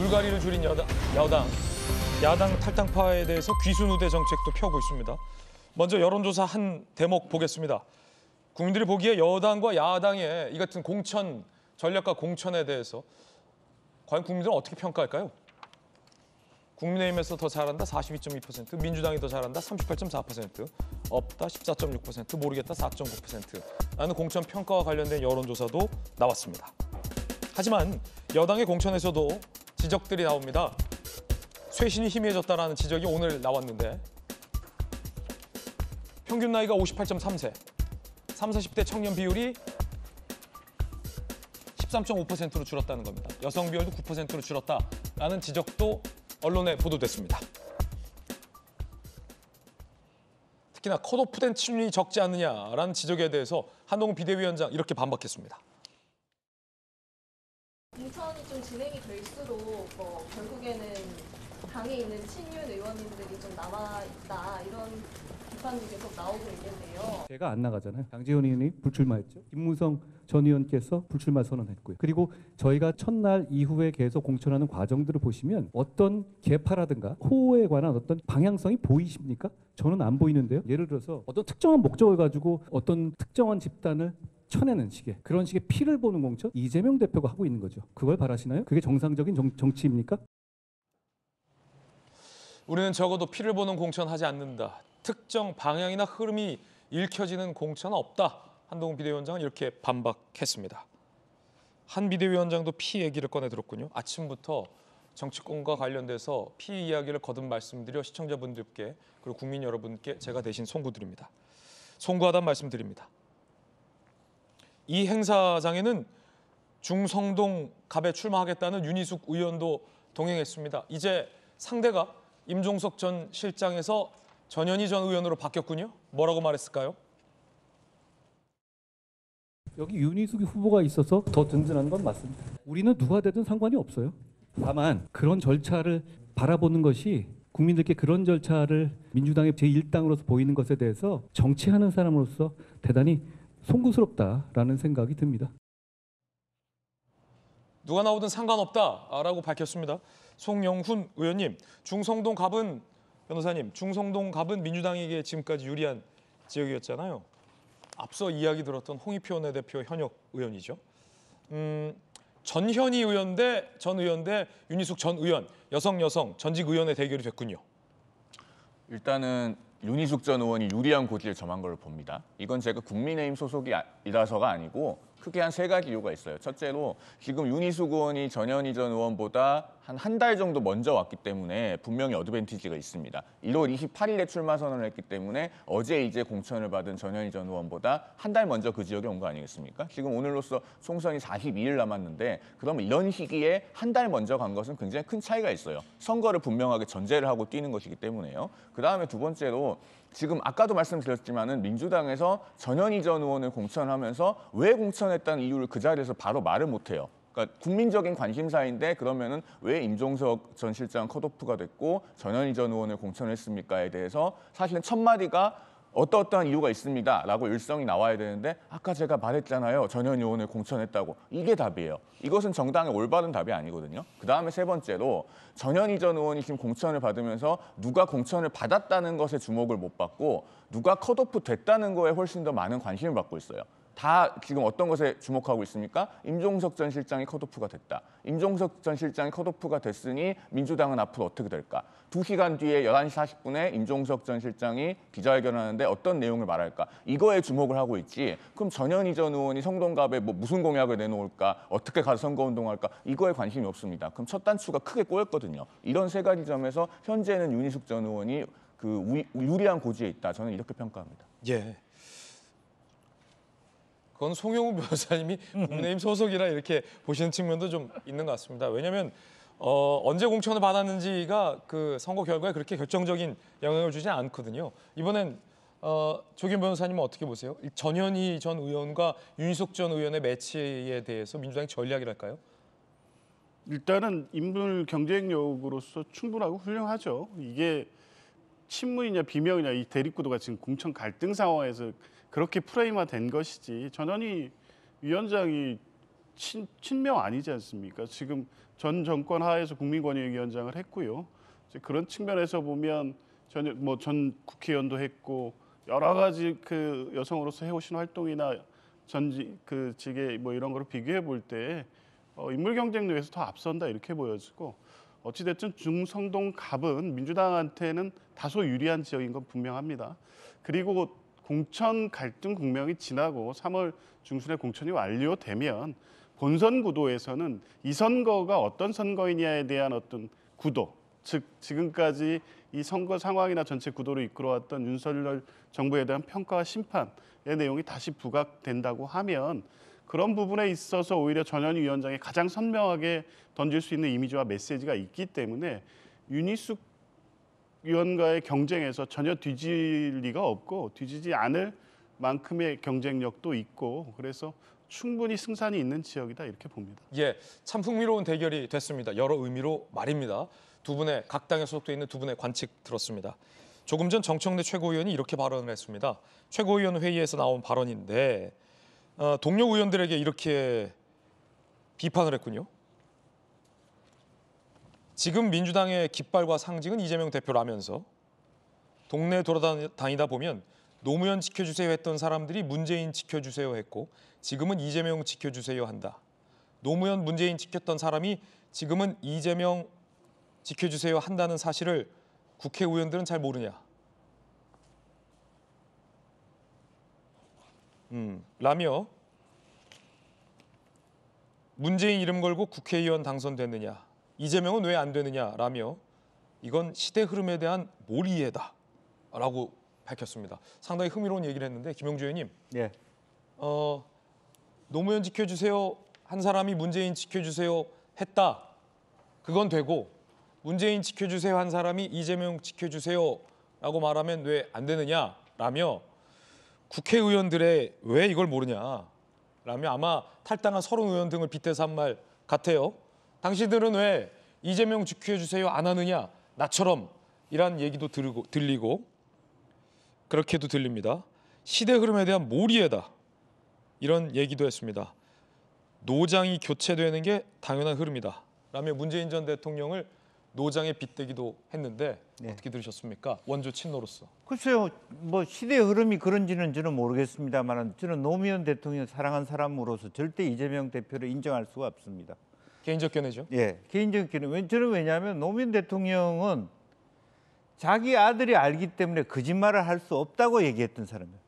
불가리를 줄인 여당, 야당 탈당파에 대해서 귀순우대 정책도 펴고 있습니다. 먼저 여론조사 한 대목 보겠습니다. 국민들이 보기에 여당과 야당의 이 같은 공천, 전략과 공천에 대해서 과연 국민들은 어떻게 평가할까요? 국민의힘에서 더 잘한다 42.2%, 민주당이 더 잘한다 38.4%, 없다 14.6%, 모르겠다 4.9%라는 공천 평가와 관련된 여론조사도 나왔습니다. 하지만 여당의 공천에서도 지적들이 나옵니다. 쇄신이 희미해졌다는 지적이 오늘 나왔는데 평균 나이가 58.3세, 30, 40대 청년 비율이 13.5%로 줄었다는 겁니다. 여성 비율도 9%로 줄었다라는 지적도 언론에 보도됐습니다. 특히나 컷오프된 친윤이 적지 않느냐라는 지적에 대해서 한동훈 비대위원장 이렇게 반박했습니다. 공천이 좀 진행이 될수록 결국에는 당에 있는 친윤 의원님들이 좀 남아있다 이런 비판도 계속 나오고 있는데요. 제가 안 나가잖아요. 장제원 의원이 불출마했죠. 김무성 전 의원께서 불출마 선언했고요. 그리고 저희가 첫날 이후에 계속 공천하는 과정들을 보시면 어떤 계파라든가 호에 관한 어떤 방향성이 보이십니까? 저는 안 보이는데요. 예를 들어서 어떤 특정한 목적을 가지고 어떤 특정한 집단을 쳐내는 식의 그런 식의 피를 보는 공천 이재명 대표가 하고 있는 거죠. 그걸 바라시나요? 그게 정상적인 정치입니까? 우리는 적어도 피를 보는 공천하지 않는다. 특정 방향이나 흐름이 읽혀지는 공천은 없다. 한동훈 비대위원장은 이렇게 반박했습니다. 한 비대위원장도 피 얘기를 꺼내들었군요. 아침부터 정치권과 관련돼서 피 이야기를 거듭 말씀드려 시청자분들께 그리고 국민 여러분께 제가 대신 송구드립니다. 송구하단 말씀드립니다. 이 행사장에는 중성동 갑에 출마하겠다는 윤희숙 의원도 동행했습니다. 이제 상대가 임종석 전 실장에서 전현희 전 의원으로 바뀌었군요. 뭐라고 말했을까요? 여기 윤희숙 후보가 있어서 더 든든한 건 맞습니다. 우리는 누가 되든 상관이 없어요. 다만 그런 절차를 바라보는 것이 국민들께 그런 절차를 민주당의 제1당으로서 보이는 것에 대해서 정치하는 사람으로서 대단히 송구스럽다라는 생각이 듭니다. 누가 나오든 상관없다라고 밝혔습니다. 송영훈 의원님, 중성동 갑은 변호사님, 중성동 갑은 민주당에게 지금까지 유리한 지역이었잖아요. 앞서 이야기 들었던 홍익표 원내대표 현역 의원이죠. 전현희 의원 대 전 의원 대 윤희숙 전 의원, 여성 전직 의원의 대결이 됐군요. 일단은 윤희숙 전 의원이 유리한 고지를 점한 걸로 봅니다. 이건 제가 국민의힘 소속이라서가 아니고 크게 한 3가지 이유가 있어요. 첫째로 지금 윤희숙 의원이 전현희 전 의원보다 한 달 정도 먼저 왔기 때문에 분명히 어드밴티지가 있습니다. 1월 28일에 출마 선언을 했기 때문에 어제 이제 공천을 받은 전현희 전 의원보다 한 달 먼저 그 지역에 온 거 아니겠습니까? 지금 오늘로써 총선이 42일 남았는데 그러면 이런 시기에 한 달 먼저 간 것은 굉장히 큰 차이가 있어요. 선거를 분명하게 전제를 하고 뛰는 것이기 때문에요. 그다음에 두 번째로 지금 아까도 말씀드렸지만은 민주당에서 전현희 전 의원을 공천하면서 왜 공천했다는 이유를 그 자리에서 바로 말을 못해요. 그러니까 국민적인 관심사인데 그러면은 왜 임종석 전 실장 컷오프가 됐고 전현희 전 의원을 공천했습니까에 대해서 사실은 첫 마디가 어떠어떠한 이유가 있습니다라고 일성이 나와야 되는데 아까 제가 말했잖아요. 전현희 의원을 공천했다고. 이게 답이에요. 이것은 정당의 올바른 답이 아니거든요. 그다음에 세 번째로 전현희 전 의원이 지금 공천을 받으면서 누가 공천을 받았다는 것에 주목을 못 받고 누가 컷오프 됐다는 거에 훨씬 더 많은 관심을 받고 있어요. 다 지금 어떤 것에 주목하고 있습니까? 임종석 전 실장이 컷오프가 됐다. 임종석 전 실장이 컷오프가 됐으니 민주당은 앞으로 어떻게 될까? 2시간 뒤에 11시 40분에 임종석 전 실장이 기자회견하는데 어떤 내용을 말할까? 이거에 주목을 하고 있지. 그럼 전현희 전 의원이 성동갑에 무슨 공약을 내놓을까? 어떻게 가서 선거운동할까? 이거에 관심이 없습니다. 그럼 첫 단추가 크게 꼬였거든요. 이런 3가지 점에서 현재는 윤희숙 전 의원이 유리한 고지에 있다. 저는 이렇게 평가합니다. 예. 그건 송영훈 변호사님이 국민의힘 소속이라 이렇게 보시는 측면도 좀 있는 것 같습니다. 왜냐하면 언제 공천을 받았는지가 그 선거 결과에 그렇게 결정적인 영향을 주지 않거든요. 이번엔 조기현 변호사님은 어떻게 보세요? 전현희 전 의원과 윤희숙 전 의원의 매치에 대해서 민주당의 전략이랄까요? 일단은 인물 경쟁력으로서 충분하고 훌륭하죠. 이게 친문이냐 비명이냐 이 대립구도가 지금 공천 갈등 상황에서 그렇게 프레임화된 것이지 전현희 위원장이 친명 아니지 않습니까? 지금 전 정권 하에서 국민권익위원장을 했고요. 이제 그런 측면에서 보면 전 국회의원도 했고 여러 가지 그 여성으로서 해오신 활동이나 직의 뭐 이런 거를 비교해 볼 때 인물 경쟁력에서 더 앞선다 이렇게 보여지고 어찌됐든 중성동 갑은 민주당한테는 다소 유리한 지역인 건 분명합니다. 그리고 공천 갈등 국면이 지나고 3월 중순에 공천이 완료되면 본선 구도에서는 이 선거가 어떤 선거이냐에 대한 어떤 구도, 즉 지금까지 이 선거 상황이나 전체 구도를 이끌어왔던 윤석열 정부에 대한 평가와 심판의 내용이 다시 부각된다고 하면 그런 부분에 있어서 오히려 전현희 위원장이 가장 선명하게 던질 수 있는 이미지와 메시지가 있기 때문에 윤희숙 위원과의 경쟁에서 전혀 뒤질 리가 없고 뒤지지 않을 만큼의 경쟁력도 있고 그래서 충분히 승산이 있는 지역이다 이렇게 봅니다. 예, 참 흥미로운 대결이 됐습니다. 여러 의미로 말입니다. 두 분의 각 당에 소속돼 있는 두 분의 관측 들었습니다. 조금 전 정청래 최고위원이 이렇게 발언을 했습니다. 최고위원 회의에서 나온 발언인데 동료 의원들에게 이렇게 비판을 했군요. 지금 민주당의 깃발과 상징은 이재명 대표라면서 동네 돌아다니다 보면 노무현 지켜주세요 했던 사람들이 문재인 지켜주세요 했고 지금은 이재명 지켜주세요 한다. 노무현 문재인 지켰던 사람이 지금은 이재명 지켜주세요 한다는 사실을 국회의원들은 잘 모르냐. 라며 문재인 이름 걸고 국회의원 당선됐느냐. 이재명은 왜 안 되느냐라며 이건 시대 흐름에 대한 몰이해다라고 밝혔습니다. 상당히 흥미로운 얘기를 했는데 김영주 의원님, 예. 노무현 지켜주세요 한 사람이 문재인 지켜주세요 했다. 그건 되고 문재인 지켜주세요 한 사람이 이재명 지켜주세요라고 말하면 왜 안 되느냐라며 국회의원들의 왜 이걸 모르냐라며 아마 탈당한 서른 의원 등을 빗대서 한 말 같아요. 당신들은 왜 이재명 지켜주세요 안 하느냐 나처럼 이란 얘기도 들리고 그렇게도 들립니다. 시대 흐름에 대한 몰이해다 이런 얘기도 했습니다. 노장이 교체되는 게 당연한 흐름이다 라며 문재인 전 대통령을 노장에 빗대기도 했는데 네. 어떻게 들으셨습니까? 원조 친노로서. 글쎄요, 뭐 시대의 흐름이 그런지는 저는 모르겠습니다만 저는 노무현 대통령 사랑한 사람으로서 절대 이재명 대표를 인정할 수가 없습니다. 개인적 견해죠. 예, 개인적 견해. 저는 왜냐하면 노무현 대통령은 자기 아들이 알기 때문에 거짓말을 할 수 없다고 얘기했던 사람이에요.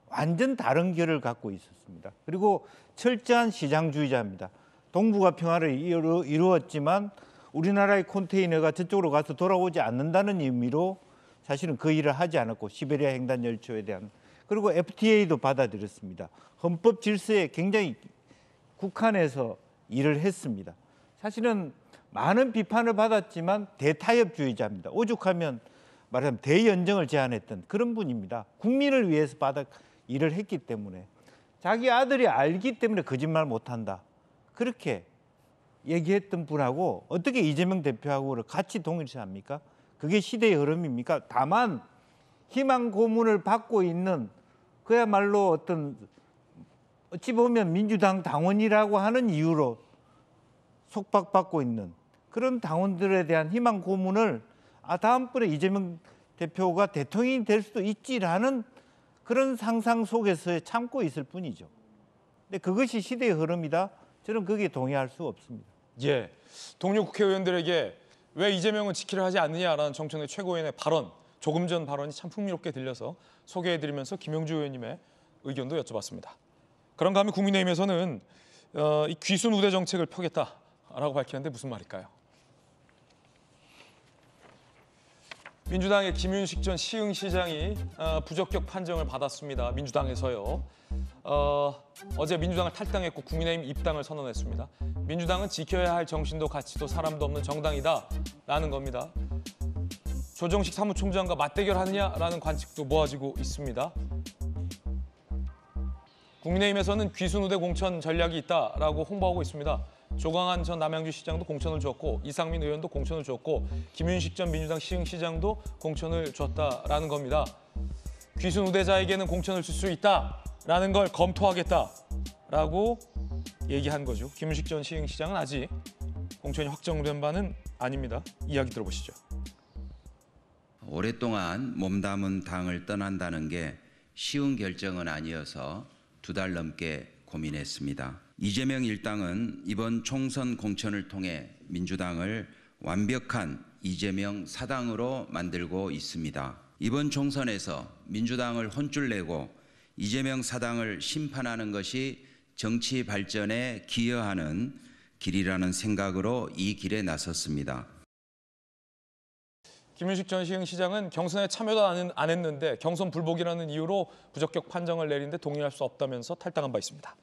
완전 다른 결을 갖고 있었습니다. 그리고 철저한 시장주의자입니다. 동북아 평화를 이루었지만 우리나라의 컨테이너가 저쪽으로 가서 돌아오지 않는다는 의미로 사실은 그 일을 하지 않았고 시베리아 횡단 열차에 대한 그리고 FTA도 받아들였습니다. 헌법 질서에 굉장히 국한해서 일을 했습니다. 사실은 많은 비판을 받았지만 대타협주의자입니다. 오죽하면 말하자면 대연정을 제안했던 그런 분입니다. 국민을 위해서 일을 했기 때문에 자기 아들이 알기 때문에 거짓말 못한다. 그렇게 얘기했던 분하고 어떻게 이재명 대표하고를 같이 동일시합니까? 그게 시대의 흐름입니까? 다만 희망 고문을 받고 있는 그야말로 어떤 어찌 보면 민주당 당원이라고 하는 이유로 속박받고 있는 그런 당원들에 대한 희망 고문을 다음번에 이재명 대표가 대통령이 될 수도 있지라는 그런 상상 속에서 참고 있을 뿐이죠. 근데 그것이 시대의 흐름이다. 저는 거기에 동의할 수 없습니다. 예, 동료 국회의원들에게 왜 이재명은 지키려 하지 않느냐라는 정청래 최고위원의 발언, 조금 전 발언이 참 흥미롭게 들려서 소개해드리면서 김영주 의원님의 의견도 여쭤봤습니다. 그런가 하면 국민의힘에서는 이 귀순 우대 정책을 펴겠다라고 밝히는데 무슨 말일까요? 민주당의 김윤식 전 시흥시장이 부적격 판정을 받았습니다. 민주당에서요. 어제 민주당을 탈당했고 국민의힘 입당을 선언했습니다. 민주당은 지켜야 할 정신도 가치도 사람도 없는 정당이다라는 겁니다. 조정식 사무총장과 맞대결하느냐라는 관측도 모아지고 있습니다. 국민의힘에서는 귀순우대 공천 전략이 있다라고 홍보하고 있습니다. 조광한 전 남양주시장도 공천을 줬고 이상민 의원도 공천을 줬고 김윤식 전 민주당 시흥시장도 공천을 줬다라는 겁니다. 귀순우대자에게는 공천을 줄 수 있다라는 걸 검토하겠다라고 얘기한 거죠. 김윤식 전 시흥시장은 아직 공천이 확정된 바는 아닙니다. 이야기 들어보시죠. 오랫동안 몸담은 당을 떠난다는 게 쉬운 결정은 아니어서 2달 넘게 고민했습니다. 이재명 일당은 이번 총선 공천을 통해 민주당을 완벽한 이재명 사당으로 만들고 있습니다. 이번 총선에서 민주당을 혼쭐내고 이재명 사당을 심판하는 것이 정치 발전에 기여하는 길이라는 생각으로 이 길에 나섰습니다. 김윤식 전 시흥시장은 경선에 참여도 안 했는데 경선 불복이라는 이유로 부적격 판정을 내린 데 동의할 수 없다면서 탈당한 바 있습니다.